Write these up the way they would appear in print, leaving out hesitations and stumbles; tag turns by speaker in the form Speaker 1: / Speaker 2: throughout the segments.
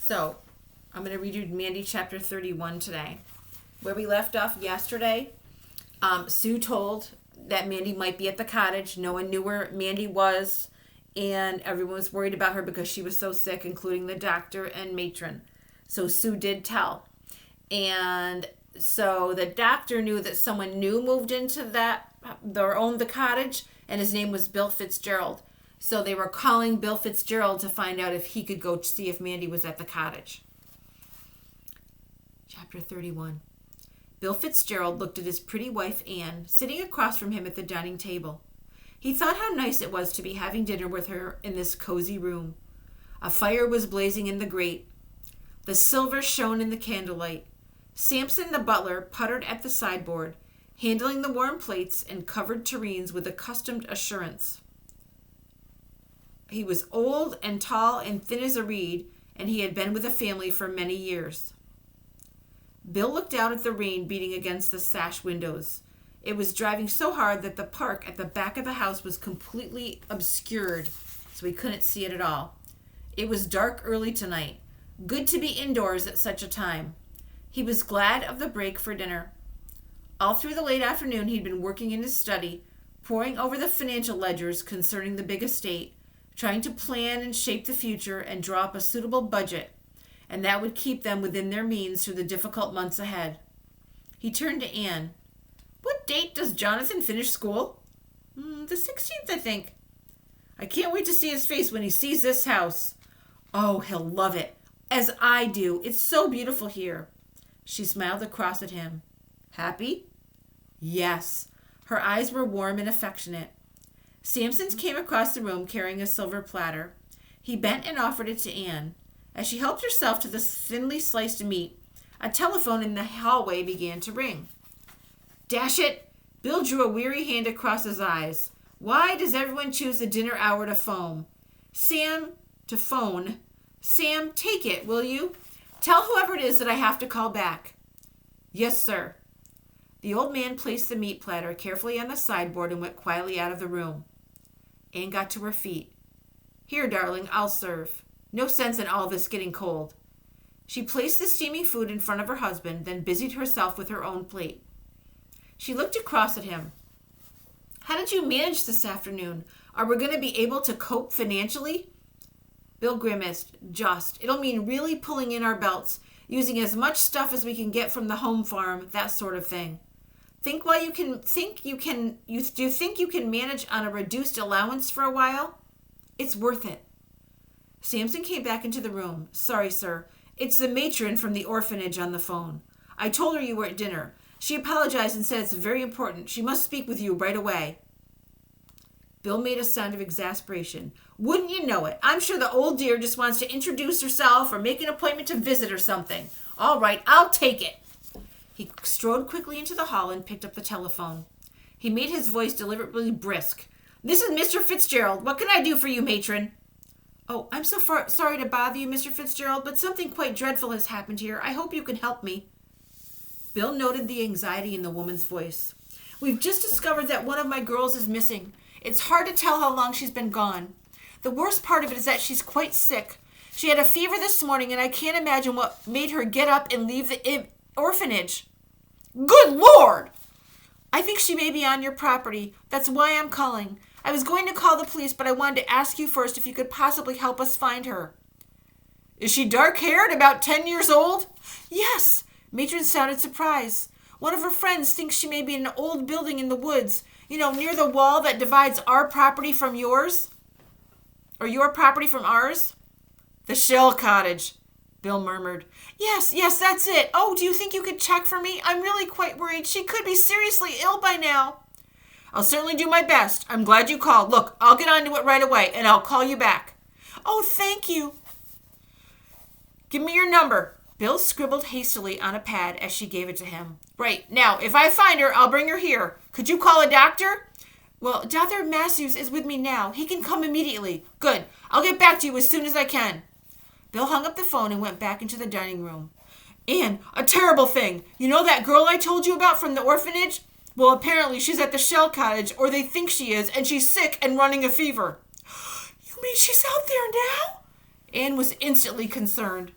Speaker 1: So, I'm going to read you Mandy chapter 31 today. Where we left off yesterday, Sue told that Mandy might be at the cottage. No one knew where Mandy was, and everyone was worried about her because she was so sick, including the doctor and matron. So Sue did tell. And so the doctor knew that someone new moved into or owned the cottage, and his name was Bill Fitzgerald. So they were calling Bill Fitzgerald to find out if he could go see if Mandy was at the cottage. Chapter 31. Bill Fitzgerald looked at his pretty wife, Anne, sitting across from him at the dining table. He thought how nice it was to be having dinner with her in this cozy room. A fire was blazing in the grate. The silver shone in the candlelight. Samson, the butler, puttered at the sideboard, handling the warm plates and covered tureens with accustomed assurance. He was old and tall and thin as a reed, and he had been with the family for many years. Bill looked out at the rain beating against the sash windows. It was driving so hard that the park at the back of the house was completely obscured, so he couldn't see it at all. It was dark early tonight. Good to be indoors at such a time. He was glad of the break for dinner. All through the late afternoon he'd been working in his study, poring over the financial ledgers concerning the big estate, trying to plan and shape the future and draw up a suitable budget, and that would keep them within their means through the difficult months ahead. He turned to Anne. What date does Jonathan finish school? The 16th, I think. I can't wait to see his face when he sees this house. Oh, he'll love it, as I do. It's so beautiful here. She smiled across at him. Happy? Yes. Her eyes were warm and affectionate. Samson came across the room carrying a silver platter. He bent and offered it to Anne. As she helped herself to the thinly sliced meat, a telephone in the hallway began to ring. Dash it! Bill drew a weary hand across his eyes. Why does everyone choose the dinner hour to phone? Sam, take it, will you? Tell whoever it is that I have to call back. Yes, sir. The old man placed the meat platter carefully on the sideboard and went quietly out of the room. Anne got to her feet. Here, darling, I'll serve. No sense in all this getting cold. She placed the steaming food in front of her husband, then busied herself with her own plate. She looked across at him. How did you manage this afternoon? Are we going to be able to cope financially? Bill grimaced. Just. It'll mean really pulling in our belts, using as much stuff as we can get from the home farm, that sort of thing. Do you think you can manage on a reduced allowance for a while? It's worth it. Samson came back into the room. Sorry, sir. It's the matron from the orphanage on the phone. I told her you were at dinner. She apologized and said it's very important. She must speak with you right away. Bill made a sound of exasperation. Wouldn't you know it? I'm sure the old dear just wants to introduce herself or make an appointment to visit or something. All right, I'll take it. He strode quickly into the hall and picked up the telephone. He made his voice deliberately brisk. This is Mr. Fitzgerald. What can I do for you, matron? Oh, I'm so sorry to bother you, Mr. Fitzgerald, but something quite dreadful has happened here. I hope you can help me. Bill noted the anxiety in the woman's voice. We've just discovered that one of my girls is missing. It's hard to tell how long she's been gone. The worst part of it is that she's quite sick. She had a fever this morning, and I can't imagine what made her get up and leave the orphanage. Good Lord! I think she may be on your property. That's why I'm calling. I was going to call the police, but I wanted to ask you first if you could possibly help us find her. Is she dark-haired, about 10 years old? Yes. Matron sounded surprised. One of her friends thinks she may be in an old building in the woods, near the wall that divides our property from yours. Or your property from ours. The shell cottage, Bill murmured. Yes, that's it. Oh, do you think you could check for me? I'm really quite worried. She could be seriously ill by now. I'll certainly do my best. I'm glad you called. Look, I'll get onto it right away, and I'll call you back. Oh, thank you. Give me your number. Bill scribbled hastily on a pad as she gave it to him. Right. Now, if I find her, I'll bring her here. Could you call a doctor? Well, Dr. Matthews is with me now. He can come immediately. Good. I'll get back to you as soon as I can. Bill hung up the phone and went back into the dining room. Anne, a terrible thing. You know that girl I told you about from the orphanage? Well, apparently she's at the shell cottage, or they think she is, and she's sick and running a fever. You mean she's out there now? Anne was instantly concerned.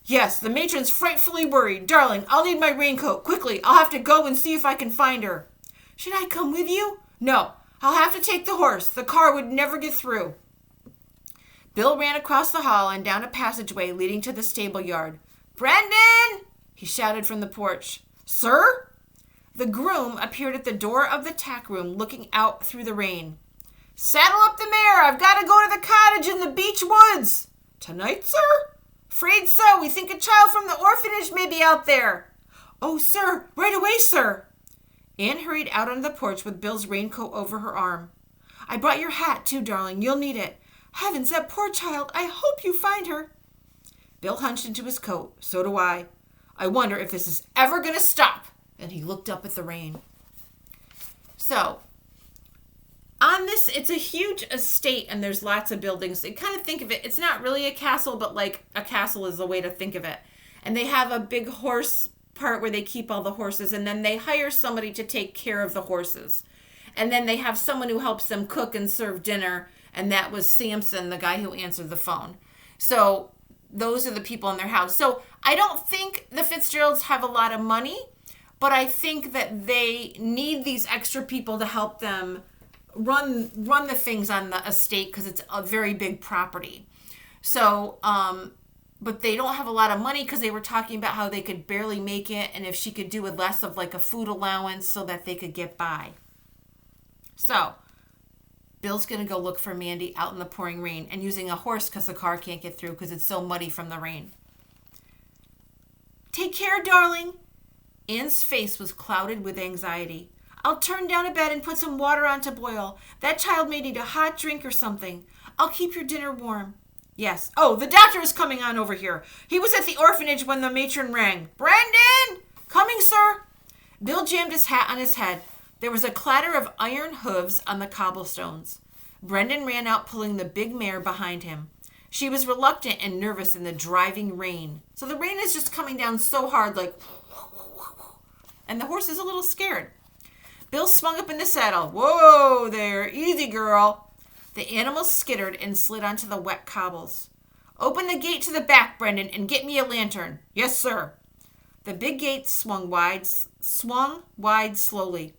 Speaker 1: Yes, the matron's frightfully worried. Darling, I'll need my raincoat. Quickly, I'll have to go and see if I can find her. Should I come with you? No, I'll have to take the horse. The car would never get through. Bill ran across the hall and down a passageway leading to the stable yard. Brendan! He shouted from the porch. Sir? The groom appeared at the door of the tack room looking out through the rain. Saddle up the mare. I've got to go to the cottage in the beech woods. Tonight, sir? Afraid so. We think a child from the orphanage may be out there. Oh, sir. Right away, sir. Anne hurried out on the porch with Bill's raincoat over her arm. I brought your hat, too, darling. You'll need it. Heavens, that poor child. I hope you find her. Bill hunched into his coat. So do I. I wonder if this is ever going to stop. And he looked up at the rain. So, on this, it's a huge estate and there's lots of buildings. You kind of think of it, it's not really a castle, but like a castle is a way to think of it. And they have a big horse part where they keep all the horses, and then they hire somebody to take care of the horses. And then they have someone who helps them cook and serve dinner, and that was Samson, the guy who answered the phone. So those are the people in their house. So I don't think the Fitzgeralds have a lot of money, but I think that they need these extra people to help them run the things on the estate because it's a very big property. So, but they don't have a lot of money because they were talking about how they could barely make it, and if she could do with less of like a food allowance so that they could get by. So, Bill's going to go look for Mandy out in the pouring rain and using a horse because the car can't get through because it's so muddy from the rain. Take care, darling. Anne's face was clouded with anxiety. I'll turn down a bed and put some water on to boil. That child may need a hot drink or something. I'll keep your dinner warm. Yes. Oh, the doctor is coming on over here. He was at the orphanage when the matron rang. Brendan! Coming, sir. Bill jammed his hat on his head. There was a clatter of iron hooves on the cobblestones. Brendan ran out, pulling the big mare behind him. She was reluctant and nervous in the driving rain. So the rain is just coming down so hard, like, and the horse is a little scared. Bill swung up in the saddle. Whoa there, easy girl. The animal skittered and slid onto the wet cobbles. Open the gate to the back, Brendan, and get me a lantern. Yes, sir. The big gate swung wide slowly.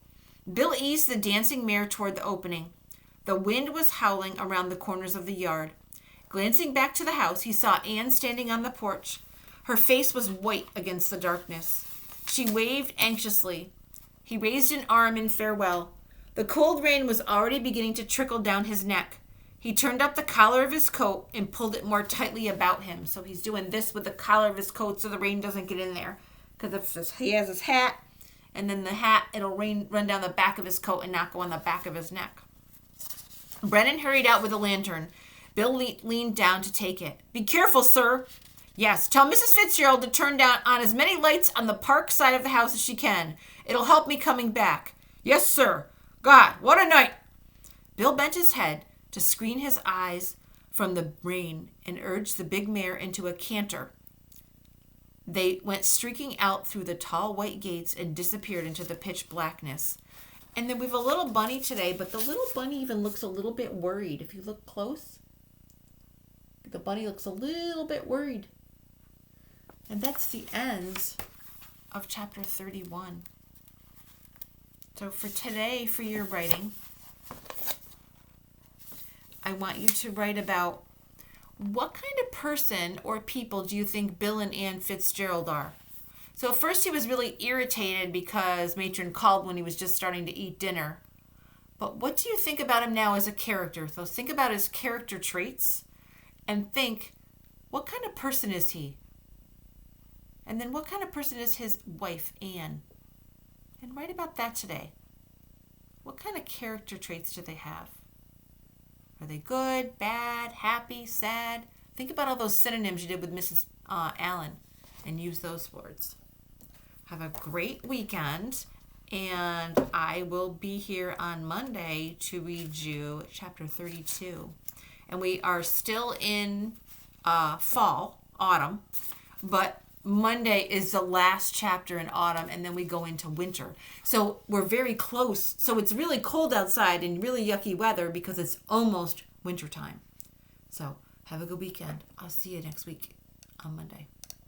Speaker 1: Bill eased the dancing mare toward the opening. The wind was howling around the corners of the yard. Glancing back to the house, he saw Anne standing on the porch. Her face was white against the darkness. She waved anxiously. He raised an arm in farewell. The cold rain was already beginning to trickle down his neck. He turned up the collar of his coat and pulled it more tightly about him. So he's doing this with the collar of his coat so the rain doesn't get in there. Because if he has his hat, and then the hat, it'll run down the back of his coat and not go on the back of his neck. Brennan hurried out with a lantern. Bill leaned down to take it. Be careful, sir. Yes, tell Mrs. Fitzgerald to turn down on as many lights on the park side of the house as she can. It'll help me coming back. Yes, sir. God, what a night. Bill bent his head to screen his eyes from the rain and urged the big mare into a canter. They went streaking out through the tall white gates and disappeared into the pitch blackness. And then we have a little bunny today, but the little bunny even looks a little bit worried. If you look close, the bunny looks a little bit worried. And that's the end of chapter 31. So for today, for your writing, I want you to write about what kind of person or people do you think Bill and Anne Fitzgerald are? So at first he was really irritated because Matron called when he was just starting to eat dinner. But what do you think about him now as a character? So think about his character traits and think, what kind of person is he? And then what kind of person is his wife, Anne? And write about that today. What kind of character traits do they have? Are they good, bad, happy, sad? Think about all those synonyms you did with Mrs. Allen and use those words. Have a great weekend, and I will be here on Monday to read you chapter 32. And we are still in autumn, but Monday is the last chapter in autumn, and then we go into winter. So we're very close. So it's really cold outside and really yucky weather because it's almost wintertime. So have a good weekend. I'll see you next week on Monday.